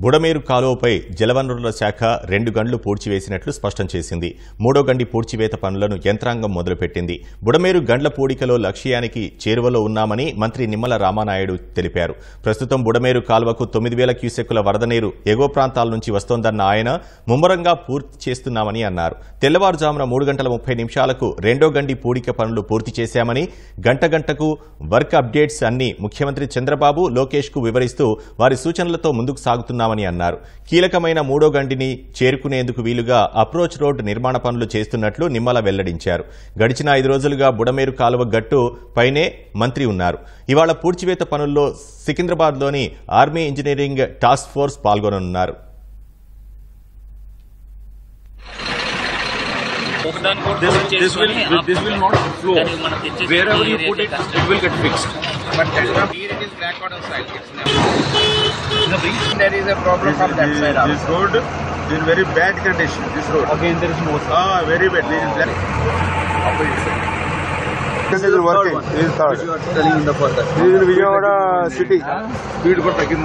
బుడమేరు కాలువపై జలవనరుల శాఖ 2 గంటలు పూడ్చివేసినట్లు స్పష్టం చేసింది. 3వ గండి పూడ్చివేత పనులను యంత్రాంగం మొదలుపెట్టింది. బుడమేరు గండ్ల పూడికలో లక్ష్యానికి చేరువలో ఉన్నామని మంత్రి నిమ్మల రామానాయుడు తెలిపారు. ప్రస్తుతం బుడమేరు కాలువకు 9,000 క్యూసెక్కుల వరద నీరు ఎగువ ప్రాంతాల నుంచి వస్తోందన్న ఆయన ముమ్మరంగా పూర్తి చేస్తున్నామని అన్నారు. తెల్లవారుజామున 3:30 2వ గండి పూడిక పనులు పూర్తి చేశామని, గంటకు వర్క్ అప్డేట్స్ అన్ని ముఖ్యమంత్రి చంద్రబాబు, లోకేష్ కు వివరిస్తూ వారి సూచనలతో ముందుకు సాగుతున్నామని అన్నారు. కీలకమైన 3వ గండిని చేరుకునేందుకు వీలుగా అప్రోచ్ రోడ్ నిర్మాణ పనులు చేస్తున్నట్లు నిమ్మల వెల్లడించారు. గడిచిన 5 రోజులుగా బుడమేరు కాలువ గట్టు పైనే మంత్రి ఉన్నారు. ఇవాళ పూడ్చివేత పనుల్లో సికింద్రాబాద్లోని ఆర్మీ ఇంజనీరింగ్ టాస్క్ ఫోర్స్ పాల్గొననున్నారు. This will not flow. Wherever you put it, it will get fixed. But here it is backward side. There is a problem from that side. This road is in very bad condition. This road. Again, there is no. Very bad. This is black. This is working. This is third. You are telling in the further. This is Vijayawada city. Speed got taken.